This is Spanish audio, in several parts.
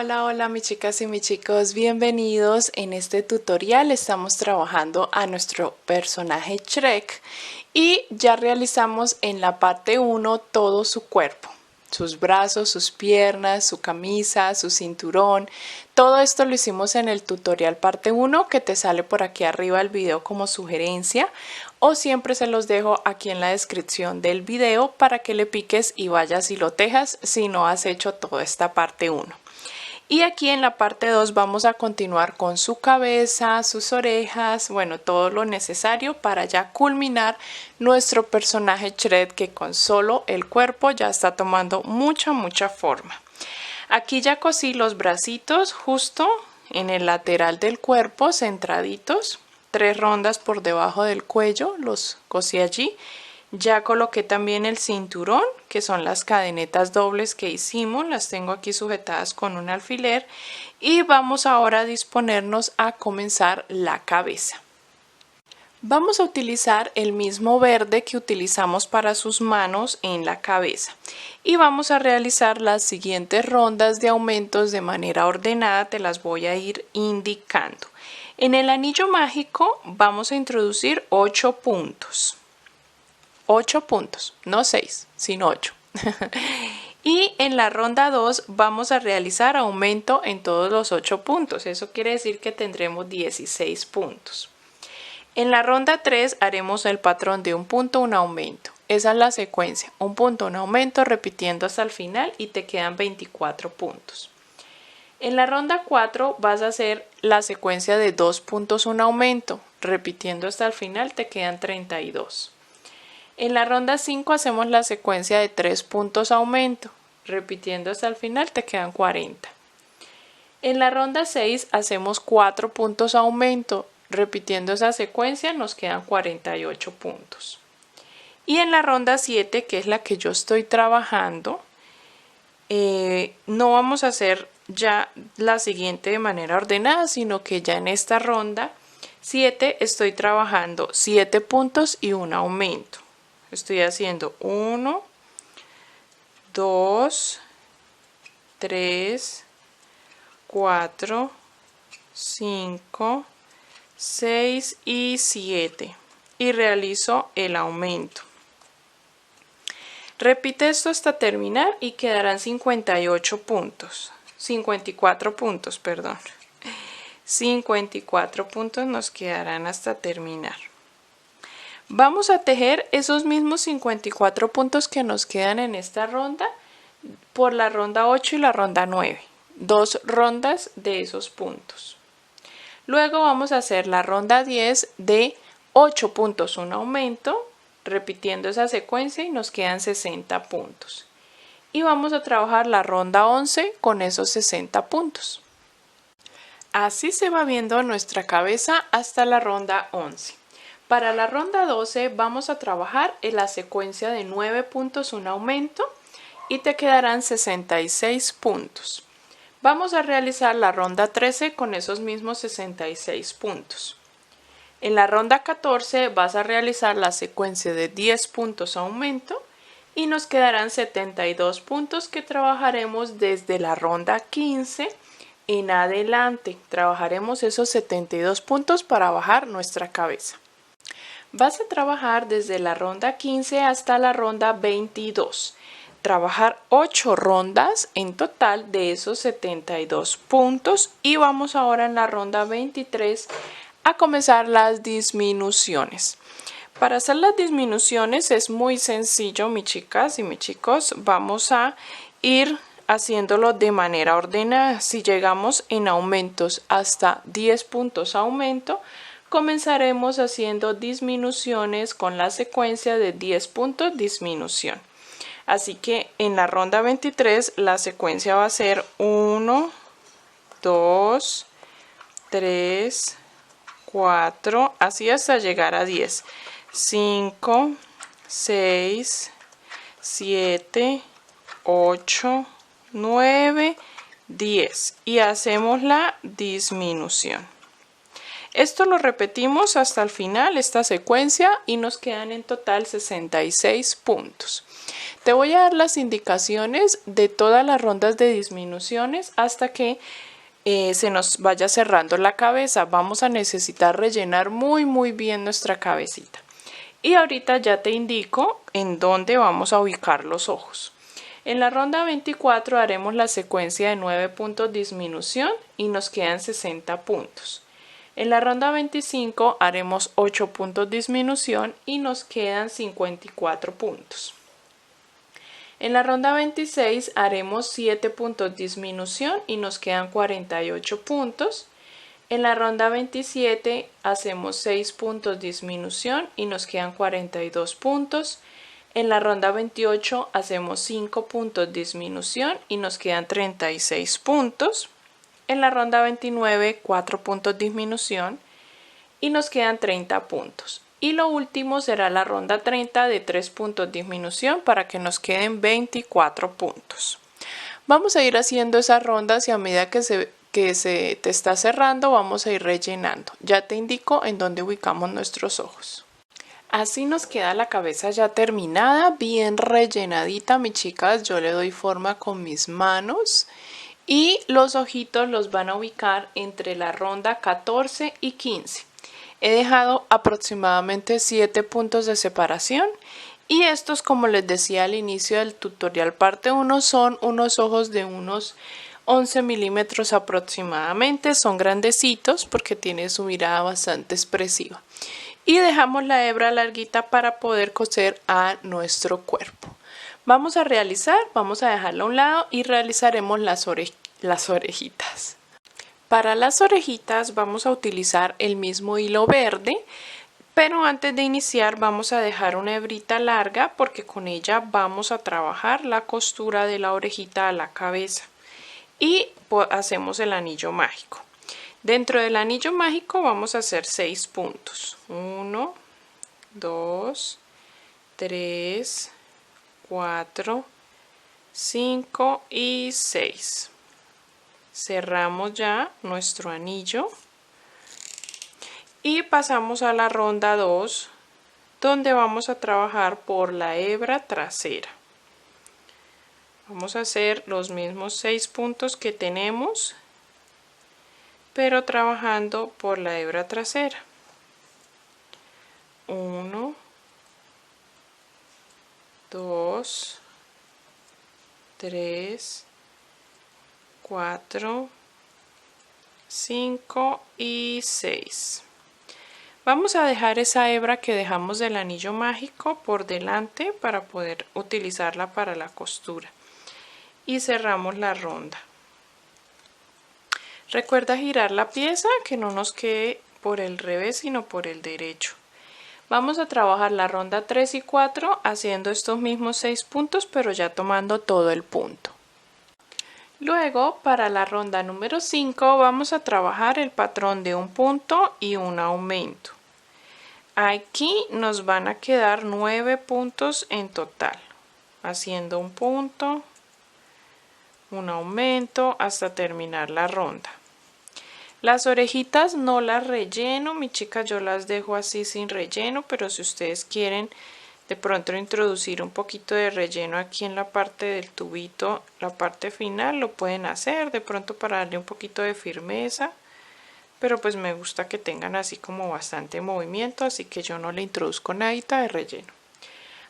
Hola mis chicas y mis chicos, bienvenidos. En este tutorial estamos trabajando a nuestro personaje Shrek y ya realizamos en la parte 1 todo su cuerpo, sus brazos, sus piernas, su camisa, su cinturón. Todo esto lo hicimos en el tutorial parte 1 que te sale por aquí arriba del video como sugerencia, o siempre se los dejo aquí en la descripción del video para que le piques y vayas y lo tejas si no has hecho toda esta parte 1. Y aquí en la parte 2 vamos a continuar con su cabeza, sus orejas, bueno, todo lo necesario para ya culminar nuestro personaje Shrek, que con solo el cuerpo ya está tomando mucha forma. Aquí ya cosí los bracitos justo en el lateral del cuerpo, centraditos, 3 rondas por debajo del cuello, los cosí allí. Ya coloqué también el cinturón, que son las cadenetas dobles que hicimos, las tengo aquí sujetadas con un alfiler, y vamos ahora a disponernos a comenzar la cabeza. Vamos a utilizar el mismo verde que utilizamos para sus manos en la cabeza y vamos a realizar las siguientes rondas de aumentos de manera ordenada, te las voy a ir indicando. En el anillo mágico vamos a introducir 8 puntos. 8 puntos, no 6, sino 8. Y en la ronda 2 vamos a realizar aumento en todos los 8 puntos. Eso quiere decir que tendremos 16 puntos. En la ronda 3 haremos el patrón de un punto, un aumento. Esa es la secuencia. Un punto, un aumento, repitiendo hasta el final y te quedan 24 puntos. En la ronda 4 vas a hacer la secuencia de 2 puntos, un aumento. Repitiendo hasta el final te quedan 32. En la ronda 5 hacemos la secuencia de 3 puntos aumento, repitiendo hasta el final te quedan 40. En la ronda 6 hacemos 4 puntos aumento, repitiendo esa secuencia nos quedan 48 puntos. Y en la ronda 7, que es la que yo estoy trabajando, no vamos a hacer ya la siguiente de manera ordenada, sino que ya en esta ronda 7 estoy trabajando 7 puntos y un aumento. Estoy haciendo 1, 2, 3, 4, 5, 6 y 7 y realizo el aumento. Repite esto hasta terminar y quedarán 54 puntos, perdón. 54 puntos nos quedarán hasta terminar. Vamos a tejer esos mismos 54 puntos que nos quedan en esta ronda por la ronda 8 y la ronda 9. 2 rondas de esos puntos. Luego vamos a hacer la ronda 10 de 8 puntos, un aumento, repitiendo esa secuencia y nos quedan 60 puntos. Y vamos a trabajar la ronda 11 con esos 60 puntos. Así se va viendo nuestra cabeza hasta la ronda 11. Para la ronda 12 vamos a trabajar en la secuencia de 9 puntos, un aumento y te quedarán 66 puntos. Vamos a realizar la ronda 13 con esos mismos 66 puntos. En la ronda 14 vas a realizar la secuencia de 10 puntos aumento y nos quedarán 72 puntos que trabajaremos desde la ronda 15 en adelante. Trabajaremos esos 72 puntos para bajar nuestra cabeza. Vas a trabajar desde la ronda 15 hasta la ronda 22. Trabajar 8 rondas en total de esos 72 puntos y vamos ahora en la ronda 23 a comenzar las disminuciones. Para hacer las disminuciones es muy sencillo, mis chicas y mis chicos. Vamos a ir haciéndolo de manera ordenada. Si llegamos en aumentos hasta 10 puntos aumento, comenzaremos haciendo disminuciones con la secuencia de 10 puntos disminución. Así que en la ronda 23 la secuencia va a ser 1, 2, 3, 4, así hasta llegar a 10. 5, 6, 7, 8, 9, 10 y hacemos la disminución. Esto lo repetimos hasta el final, esta secuencia, y nos quedan en total 66 puntos. Te voy a dar las indicaciones de todas las rondas de disminuciones hasta que se nos vaya cerrando la cabeza. Vamos a necesitar rellenar muy bien nuestra cabecita. Y ahorita ya te indico en dónde vamos a ubicar los ojos. En la ronda 24 haremos la secuencia de 9 puntos disminución y nos quedan 60 puntos. En la ronda 25 haremos 8 puntos disminución y nos quedan 54 puntos. En la ronda 26 haremos 7 puntos disminución y nos quedan 48 puntos. En la ronda 27 hacemos 6 puntos disminución y nos quedan 42 puntos. En la ronda 28 hacemos 5 puntos disminución y nos quedan 36 puntos. En la ronda 29 4 puntos disminución y nos quedan 30 puntos. Y lo último será la ronda 30 de 3 puntos disminución para que nos queden 24 puntos. Vamos a ir haciendo esas rondas y a medida que se te está cerrando vamos a ir rellenando. Ya te indico en dónde ubicamos nuestros ojos. Así nos queda la cabeza ya terminada, bien rellenadita, mis chicas. Yo le doy forma con mis manos y los ojitos los van a ubicar entre la ronda 14 y 15. He dejado aproximadamente 7 puntos de separación y estos, como les decía al inicio del tutorial parte 1, son unos ojos de unos 11 milímetros aproximadamente. Son grandecitos porque tiene su mirada bastante expresiva. Y dejamos la hebra larguita para poder coser a nuestro cuerpo. Vamos a dejarla a un lado y realizaremos las orejitas. Para las orejitas vamos a utilizar el mismo hilo verde, pero antes de iniciar vamos a dejar una hebrita larga porque con ella vamos a trabajar la costura de la orejita a la cabeza y hacemos el anillo mágico. Dentro del anillo mágico vamos a hacer 6 puntos. 1, 2, 3, 4, 5 y 6. Cerramos ya nuestro anillo y pasamos a la ronda 2, donde vamos a trabajar por la hebra trasera. Vamos a hacer los mismos 6 puntos que tenemos, pero trabajando por la hebra trasera. 1, 2, 3, 4, 5 y 6. Vamos a dejar esa hebra que dejamos del anillo mágico por delante para poder utilizarla para la costura. Y cerramos la ronda. Recuerda girar la pieza, que no nos quede por el revés sino por el derecho. Vamos a trabajar la ronda 3 y 4 haciendo estos mismos 6 puntos, pero ya tomando todo el punto. Luego, para la ronda número 5 vamos a trabajar el patrón de un punto y un aumento. Aquí nos van a quedar 9 puntos en total, haciendo un punto, un aumento hasta terminar la ronda. Las orejitas no las relleno, mis chicas, yo las dejo así sin relleno, pero si ustedes quieren de pronto introducir un poquito de relleno aquí en la parte del tubito, la parte final, lo pueden hacer de pronto para darle un poquito de firmeza, pero pues me gusta que tengan así como bastante movimiento, así que yo no le introduzco nada de relleno.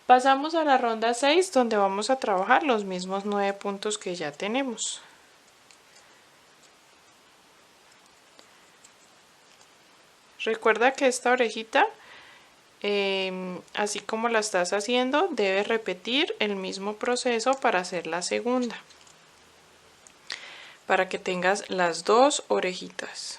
Pasamos a la ronda 6, donde vamos a trabajar los mismos 9 puntos que ya tenemos. Recuerda que esta orejita, así como la estás haciendo, debes repetir el mismo proceso para hacer la segunda, para que tengas las dos orejitas.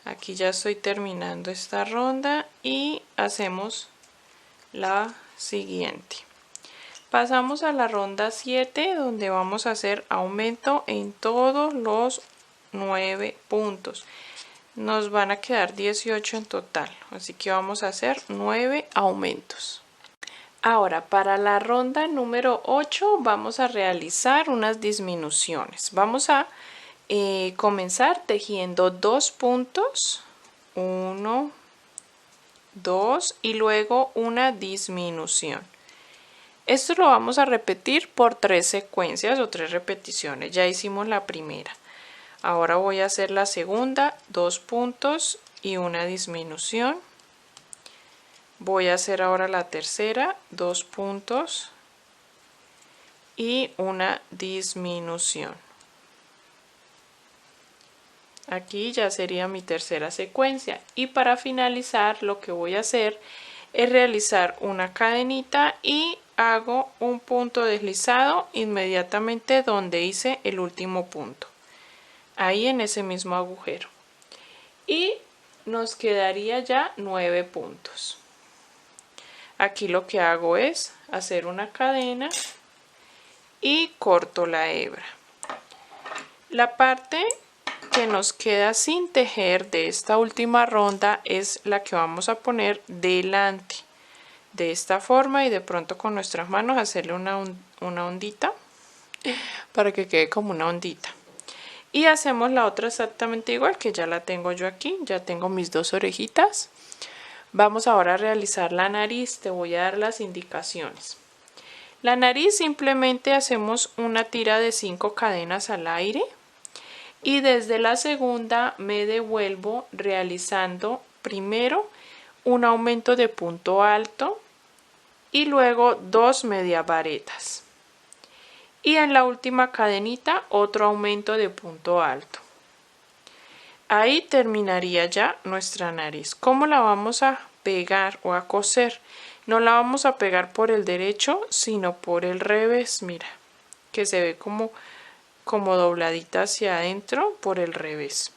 Aquí ya estoy terminando esta ronda y hacemos la siguiente. Pasamos a la ronda 7, donde vamos a hacer aumento en todos los 9 puntos. Nos van a quedar 18 en total, así que vamos a hacer 9 aumentos. Ahora, para la ronda número 8 vamos a realizar unas disminuciones. Vamos a comenzar tejiendo 2 puntos, 1, 2 y luego una disminución. Esto lo vamos a repetir por 3 secuencias o 3 repeticiones. Ya hicimos la primera. Ahora voy a hacer la segunda, 2 puntos y una disminución. Voy a hacer ahora la tercera, 2 puntos y una disminución. Aquí ya sería mi tercera secuencia, y para finalizar lo que voy a hacer es realizar una cadenita y hago un punto deslizado inmediatamente donde hice el último punto, ahí en ese mismo agujero, y nos quedaría ya 9 puntos. Aquí lo que hago es hacer una cadena y corto la hebra. La parte que nos queda sin tejer de esta última ronda es la que vamos a poner delante, de esta forma, y de pronto con nuestras manos hacerle una ondita para que quede como una ondita. Y hacemos la otra exactamente igual, que ya la tengo yo aquí, ya tengo mis 2 orejitas. Vamos ahora a realizar la nariz. Te voy a dar las indicaciones. La nariz simplemente hacemos una tira de 5 cadenas al aire y desde la segunda me devuelvo realizando primero un aumento de punto alto y luego 2 medias varetas, y en la última cadenita otro aumento de punto alto. Ahí terminaría ya nuestra nariz. ¿Cómo la vamos a pegar o a coser? No la vamos a pegar por el derecho, sino por el revés. Mira, que se ve como dobladita hacia adentro por el revés.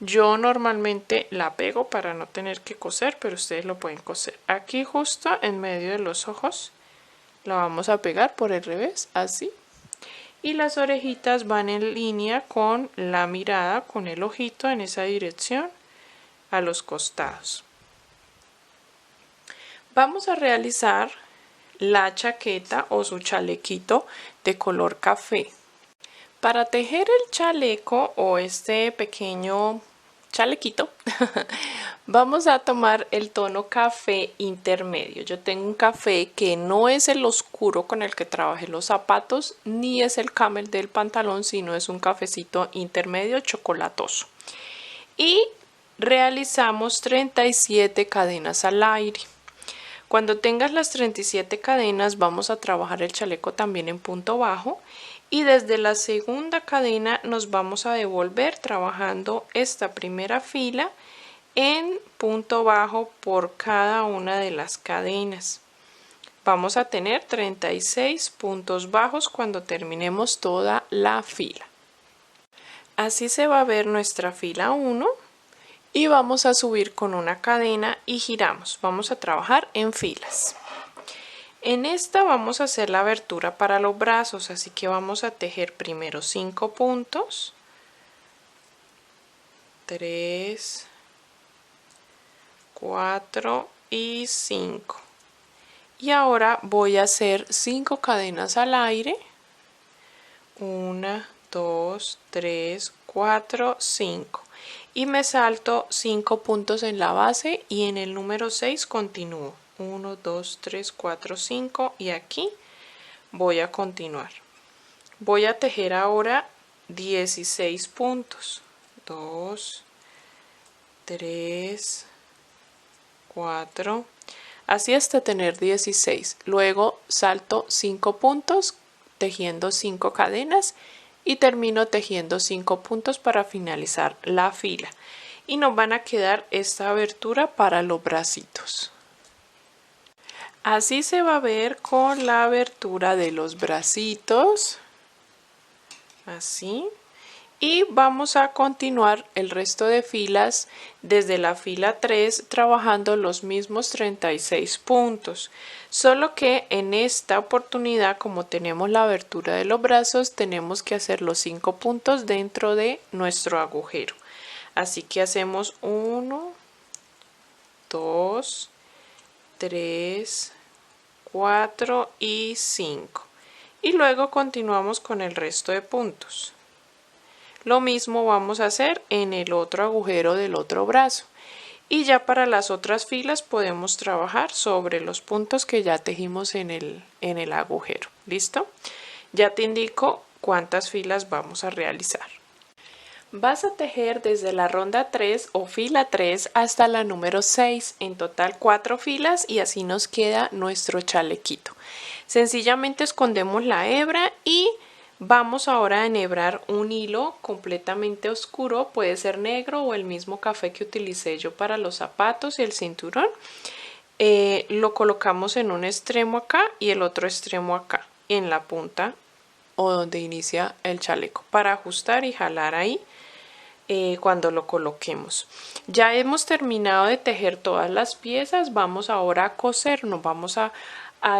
Yo normalmente la pego para no tener que coser, pero ustedes lo pueden coser. Aquí justo en medio de los ojos la vamos a pegar por el revés, así. Y las orejitas van en línea con la mirada, con el ojito en esa dirección a los costados. Vamos a realizar la chaqueta o su chalequito de color café. Para tejer el chaleco o este pequeño chalequito vamos a tomar el tono café intermedio. Yo tengo un café que no es el oscuro con el que trabajé los zapatos, ni es el camel del pantalón, sino es un cafecito intermedio chocolatoso. Y realizamos 37 cadenas al aire. Cuando tengas las 37 cadenas vamos a trabajar el chaleco también en punto bajo, y desde la segunda cadena nos vamos a devolver trabajando esta primera fila en punto bajo por cada una de las cadenas. Vamos a tener 36 puntos bajos cuando terminemos toda la fila. Así se va a ver nuestra fila 1. Y vamos a subir con una cadena y giramos. Vamos a trabajar en filas. En esta vamos a hacer la abertura para los brazos, así que vamos a tejer primero 5 puntos. 3, 4 y 5. Y ahora voy a hacer 5 cadenas al aire. 1, 2, 3, 4, 5. Y me salto 5 puntos en la base y en el número 6 continúo. 1, 2, 3, 4, 5 y aquí voy a continuar. Voy a tejer ahora 16 puntos. 2, 3, 4, así hasta tener 16. Luego salto 5 puntos tejiendo 5 cadenas y termino tejiendo 5 puntos para finalizar la fila, y nos van a quedar esta abertura para los bracitos. Así se va a ver con la abertura de los bracitos, así. Y vamos a continuar el resto de filas desde la fila 3 trabajando los mismos 36 puntos, solo que en esta oportunidad, como tenemos la abertura de los brazos, tenemos que hacer los 5 puntos dentro de nuestro agujero. Así que hacemos 1, 2, 3, 4 y 5, y luego continuamos con el resto de puntos. Lo mismo vamos a hacer en el otro agujero del otro brazo. Y ya para las otras filas podemos trabajar sobre los puntos que ya tejimos en el agujero. ¿Listo? Ya te indico cuántas filas vamos a realizar. Vas a tejer desde la ronda 3 o fila 3 hasta la número 6, en total 4 filas y así nos queda nuestro chalequito. Sencillamente escondemos la hebra y vamos ahora a enhebrar un hilo completamente oscuro, puede ser negro o el mismo café que utilicé yo para los zapatos y el cinturón. Lo colocamos en un extremo acá y el otro extremo acá, en la punta o donde inicia el chaleco, para ajustar y jalar ahí cuando lo coloquemos. Ya hemos terminado de tejer todas las piezas, vamos ahora a coser, nos vamos a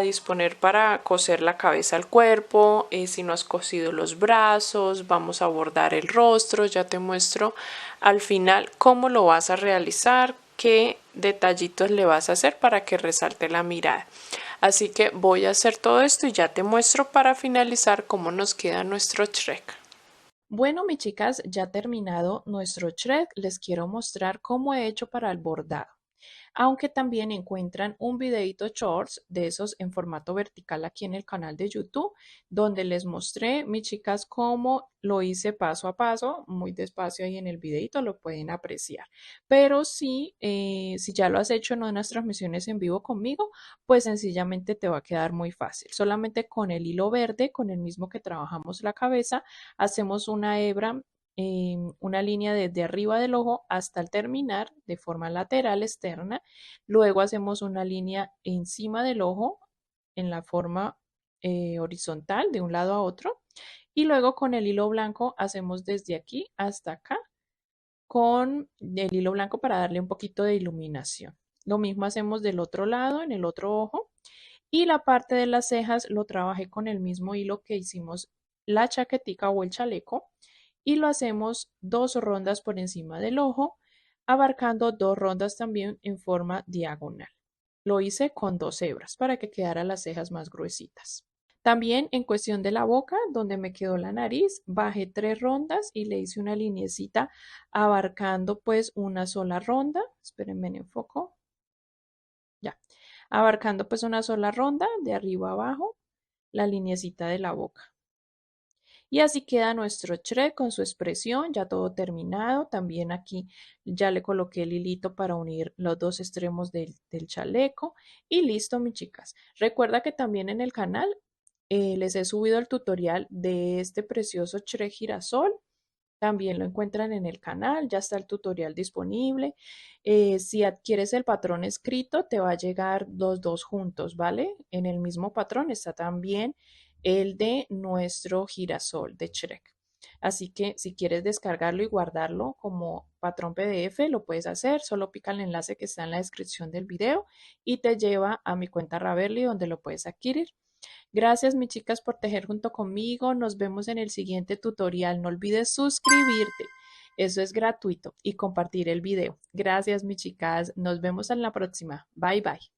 disponer para coser la cabeza al cuerpo, si no has cosido los brazos, vamos a bordar el rostro, ya te muestro al final cómo lo vas a realizar, qué detallitos le vas a hacer para que resalte la mirada. Así que voy a hacer todo esto y ya te muestro para finalizar cómo nos queda nuestro Shrek. Bueno, mis chicas, ya terminado nuestro Shrek, les quiero mostrar cómo he hecho para el bordado. Aunque también encuentran un videito shorts de esos en formato vertical aquí en el canal de YouTube, donde les mostré, mis chicas, cómo lo hice paso a paso, muy despacio ahí en el videito, lo pueden apreciar. Pero sí, si ya lo has hecho en unas transmisiones en vivo conmigo, pues sencillamente te va a quedar muy fácil. Solamente con el hilo verde, con el mismo que trabajamos la cabeza, hacemos una hebra, una línea desde arriba del ojo hasta el terminar de forma lateral externa. Luego hacemos una línea encima del ojo en la forma horizontal de un lado a otro. Y luego con el hilo blanco hacemos desde aquí hasta acá con el hilo blanco para darle un poquito de iluminación. Lo mismo hacemos del otro lado, en el otro ojo. Y la parte de las cejas lo trabajé con el mismo hilo que hicimos la chaquetica o el chaleco y lo hacemos 2 rondas por encima del ojo, abarcando 2 rondas también en forma diagonal. Lo hice con 2 hebras para que quedaran las cejas más gruesitas. También en cuestión de la boca, donde me quedó la nariz, bajé 3 rondas y le hice una linecita abarcando pues una sola ronda. Espérenme en enfoco. Ya. Abarcando pues una sola ronda de arriba a abajo, la linecita de la boca. Y así queda nuestro Shrek con su expresión, ya todo terminado. También aquí ya le coloqué el hilito para unir los 2 extremos del chaleco. Y listo, mis chicas. Recuerda que también en el canal les he subido el tutorial de este precioso Shrek girasol. También lo encuentran en el canal, ya está el tutorial disponible. Si adquieres el patrón escrito, te va a llegar los dos juntos, ¿vale? En el mismo patrón está también el de nuestro girasol de Shrek. Así que si quieres descargarlo y guardarlo como patrón PDF, lo puedes hacer. Solo pica el enlace que está en la descripción del video y te lleva a mi cuenta Ravelli donde lo puedes adquirir. Gracias, mis chicas, por tejer junto conmigo. Nos vemos en el siguiente tutorial. No olvides suscribirte. Eso es gratuito y compartir el video. Gracias, mis chicas. Nos vemos en la próxima. Bye, bye.